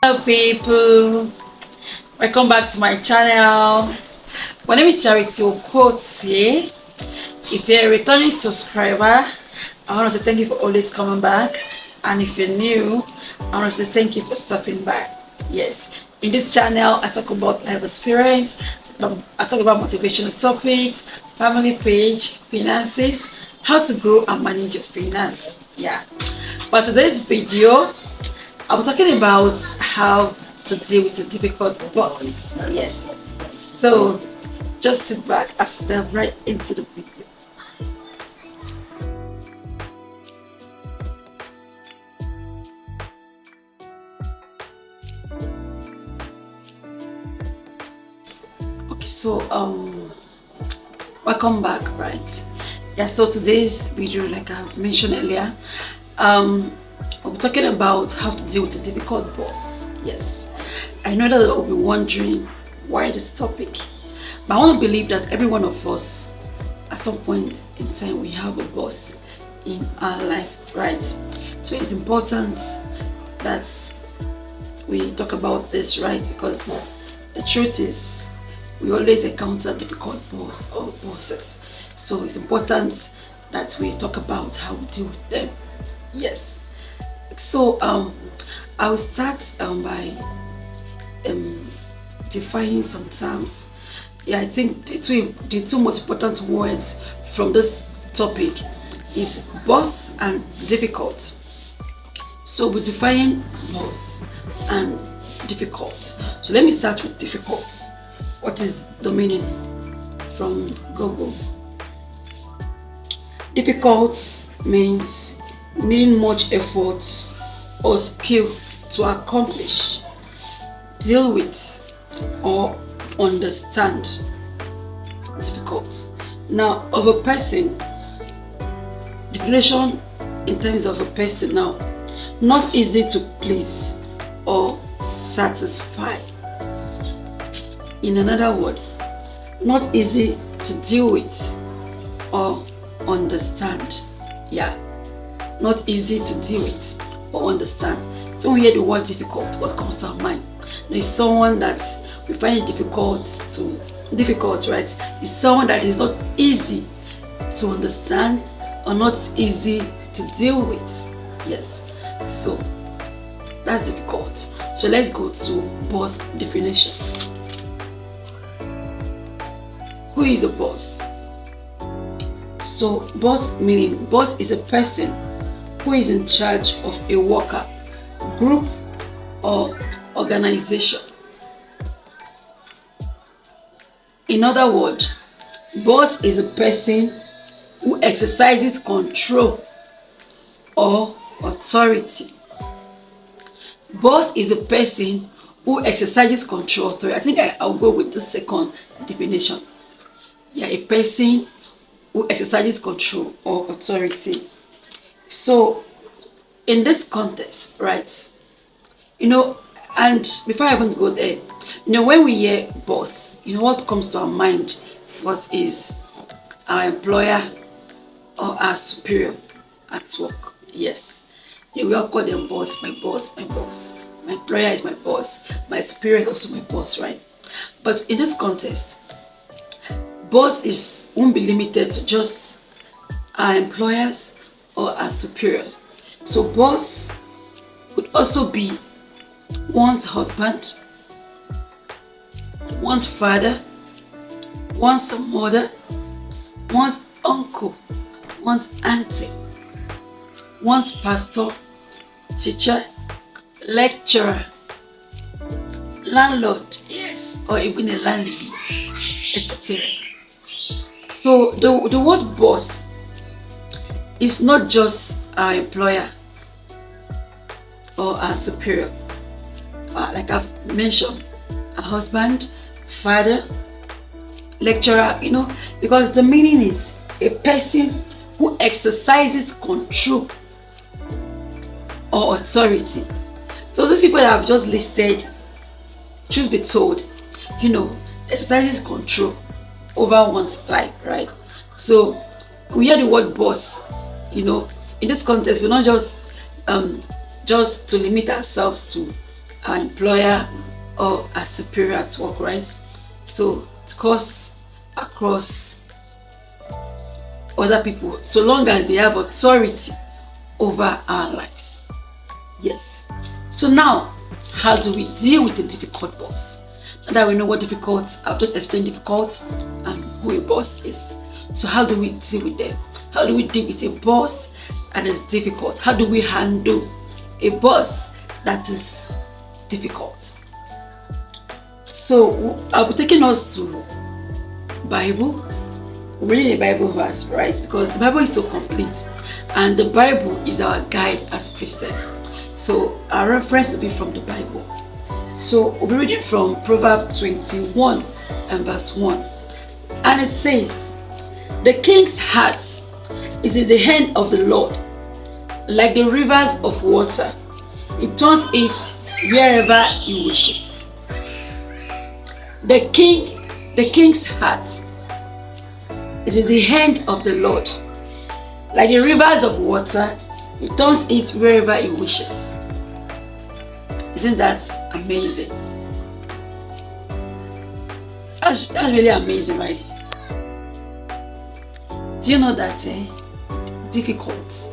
Hello people, welcome back to my channel. My name is Charity Okotie. If you're a returning subscriber, I want to say thank you for always coming back, and if you're new, I want to say thank you for stopping by. Yes, in this channel I talk about life experience, I talk about motivational topics, family page, finances, how to grow and manage your finance. Yeah, but today's video I'm talking about how to deal with a difficult boss. Yes. So just sit back as we dive right into the video. Okay, so welcome back, right? Yeah, so today's video, like I mentioned earlier, I'll be talking about how to deal with a difficult boss. Yes. I know that you'll be wondering why this topic. But I want to believe that every one of us, at some point in time, we have a boss in our life, right? So it's important that we talk about this, right? Because the truth is, we always encounter difficult boss or bosses. So it's important that we talk about how we deal with them. Yes. So I will start by defining some terms. Yeah, I think the two most important words from this topic is boss and difficult. So we're defining boss and difficult. So let me start with difficult. What is the meaning from Google? Difficult means needing much effort or skill to accomplish, deal with, or understand. Difficult. Now, of a person, definition in terms of a person now, not easy to please or satisfy. In another word, not easy to deal with or understand. Yeah, not easy to deal with or understand. So when we hear the word difficult, what comes to our mind? There is someone that we find it difficult, right? It's someone that is not easy to understand or not easy to deal with. Yes, so that's difficult. So let's go to boss definition. Who is a boss? So boss meaning boss is a person who is in charge of a worker, group, or organization. In other words, boss is a person who exercises control or authority. Boss is a person who exercises control authority. I think I'll go with the second definition. Yeah, a person who exercises control or authority. So in this context, right, and before I even go there, when we hear boss, what comes to our mind first is our employer or our superior at work. Yes, we all call them boss, my boss, my boss. My employer is my boss, my superior is also my boss, right? But in this context, boss won't be limited to just our employers or our superiors. So boss could also be one's husband, one's father, one's mother, one's uncle, one's auntie, one's pastor, teacher, lecturer, landlord, yes, or even a landlady, etc. So the word boss is not just our employer or our superior. Like I've mentioned, a husband, father, lecturer, because the meaning is a person who exercises control or authority. So these people that I've just listed, truth be told, exercises control over one's life, right? So we hear the word boss, in this context, we're not just to limit ourselves to our employer or our superior at work, right? So it goes across other people, so long as they have authority over our lives. Yes. So now, how do we deal with a difficult boss? Now that we know what difficult, I've just explained difficult and who a boss is. So how do we deal with them? How do we deal with a boss that is difficult? How do we handle a boss that is difficult? So I'll be taking us to Bible. We're reading a Bible verse, right? Because the Bible is so complete, and the Bible is our guide as Christians. So our reference will be from the Bible. So we'll be reading from Proverbs 21 and verse 1. And it says, "The king's heart is in the hand of the Lord, like the rivers of water. He turns it wherever he wishes." The king's heart is in the hand of the Lord. Like the rivers of water, he turns it wherever he wishes. Isn't that amazing? That's really amazing, right? Do you know that difficult,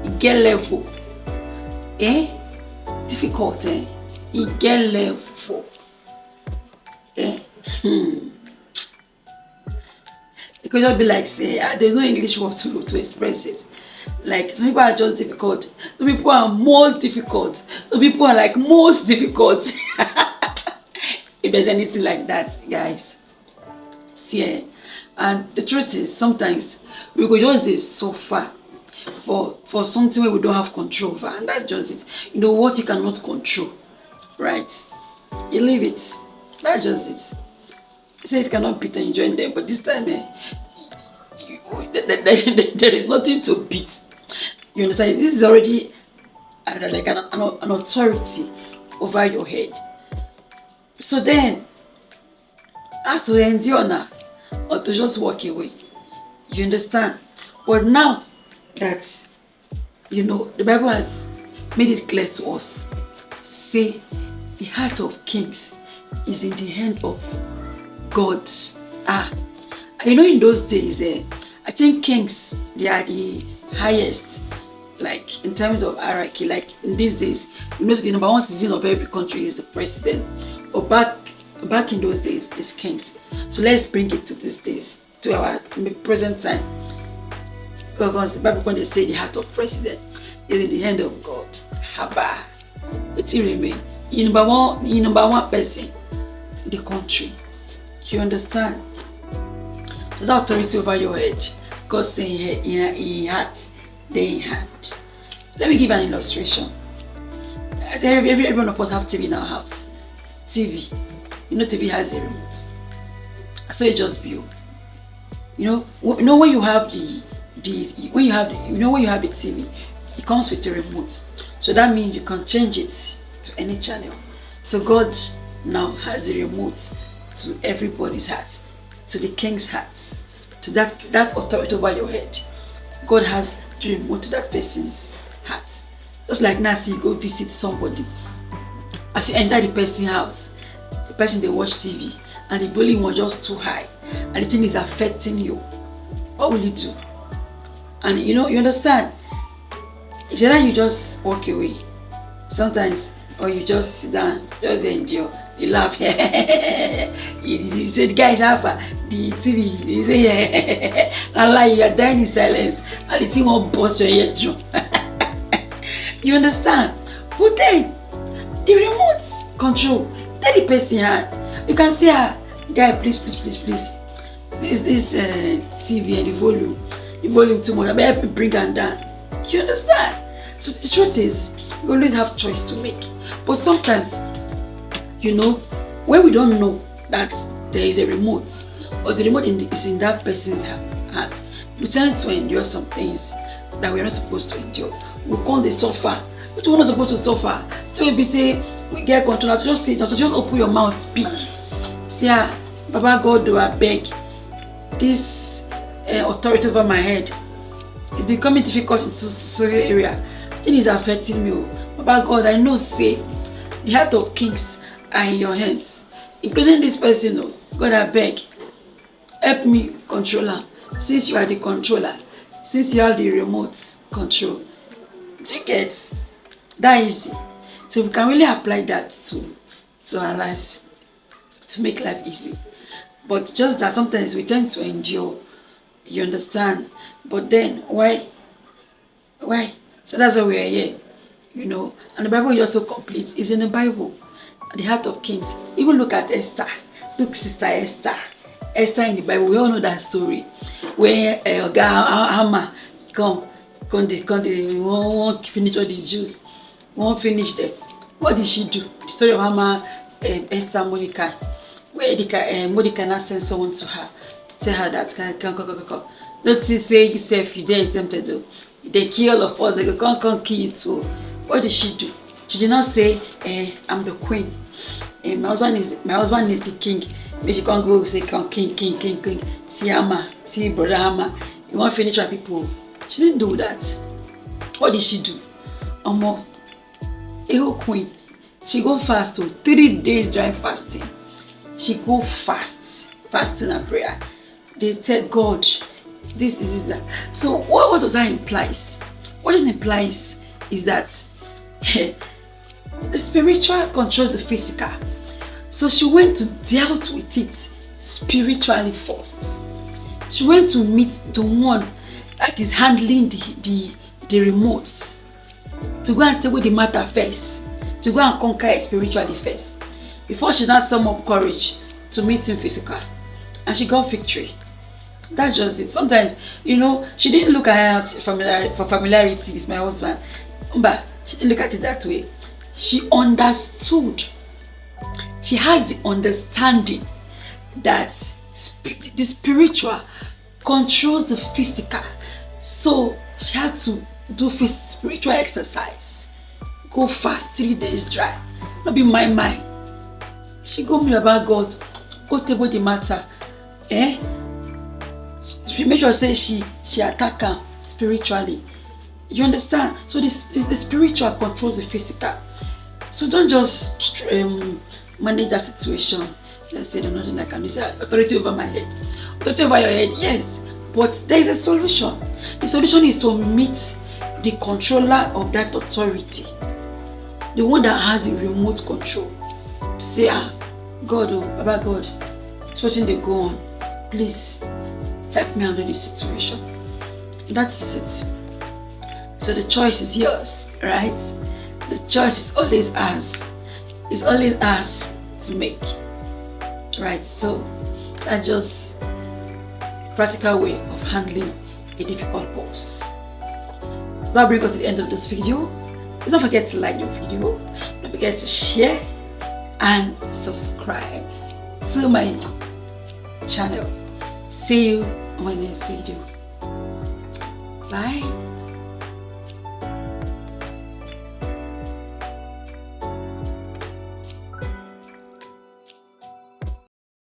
it get level? Difficult, it get level. It could just be like, say, there's no English word to express it. Like, some people are just difficult. Some people are more difficult. Some people are like most difficult. If there's anything like that, guys. See, and the truth is, sometimes we could just suffer for something where we don't have control over, and that's just it. You know what you cannot control, right? You leave it. That's just it. Say if you cannot beat and you join them, but this time there is nothing to beat. You understand? This is already like an authority over your head. So then, I have to endure now, or to just walk away. You understand? But now that, you know, the Bible has made it clear to us, say, the heart of kings is in the hand of God. You know, in those days, I think kings, they are the highest, like in terms of hierarchy. Like in these days, you know, the number one citizen of every country is the president. But back in those days, it's kings. So let's bring it to these days, to our present time. Because the Bible, when they say the heart of president is in the hand of God, haba, it will remain. You number one person in the country. You understand? So that authority over your head, God saying in heart, then in hand. Let me give an illustration. Every one of us have TV in our house. TV. You know, TV has a remote. So it just be you. You know when you have the TV, it comes with a remote. So that means you can change it to any channel. So God now has the remote to everybody's heart, to the king's heart, to that authority over your head. God has the remote to that person's heart. Just like now, you go visit somebody. As you enter the person's house, the person they watch TV, and the volume was just too high, and the thing is affecting you. What will you do? And you understand? It's either you just walk away, sometimes, or you just sit down, just endure. You laugh. You say the guy is half the TV. You say and like you are dying in silence, and the thing won't bust your eardrum. You understand? But then the remote control, tell the person hand. You can say, guy, please. This TV and the volume too much. I better help you bring it down. You understand? So the truth is, we always have choice to make. But sometimes, when we don't know that there is a remote, or the remote is in that person's hand, we tend to endure some things that we are not supposed to endure. We call the suffer, but we're not supposed to suffer. So if we say, we get control, to just sit, not to just open your mouth, speak. Say, Baba God, do I beg, this authority over my head is becoming difficult in social area. Thing is affecting me. Baba God, I know, say, The heart of kings are in your hands, including this person. Oh, God, I beg, help me control her. Since you are the controller, since you have the remote control, do you get that easy? So we can really apply that to our lives to make life easy. But just that sometimes we tend to endure, you understand? But then why? Why? So that's why we are here, you know. And the Bible is also complete. It's in the Bible. The heart of kings. Even look at Esther. Look, Sister Esther. Esther in the Bible. We all know that story. Where Haman come, they won't finish all the Jews. Won't finish them. What did she do? The story of Haman, Esther, Mordecai. Where Mordecai now sent someone to her to tell her that come. Notice say yourself you there is tempted though. They kill all of us, they can't kill you too. What did she do? She did not say, I'm the queen. My husband is the king. Maybe she can't go say king. See Hama, see brother Hama. You want to finish our people. She didn't do that. What did she do? A whole queen. She go fast to 3 days dry fasting. She go fasting and prayer. They tell God, this is that. So what does that imply? What it implies is that the spiritual controls the physical. So she went to deal with it spiritually first. She went to meet the one that is handling the remotes, to go and take away the matter first, to go and conquer it spiritually first, before she now sum up courage to meet him physical. And she got victory. That's just it. Sometimes, you know, she didn't look at it for familiarity with my husband, but she didn't look at it that way. She understood. She has the understanding that the spiritual controls the physical. So she had to do spiritual exercise. Go fast 3 days dry. Not be my mind. She go me about God. Go table the matter. She make sure say she attack her spiritually. You understand? So the spiritual controls the physical. So don't just manage that situation. Let's say there's nothing I can do. Say authority over my head. Authority over your head, yes. But there is a solution. The solution is to meet the controller of that authority. The one that has the remote control. To say, God, Baba God, it's watching they go on. Please help me handle this situation. That is it. So the choice is yours, right? The choice is always ours. It's always ours to make. Right? So that's just a practical way of handling a difficult boss. That brings us to the end of this video. Please don't forget to like the video. Don't forget to share and subscribe to my channel. See you on my next video. Bye.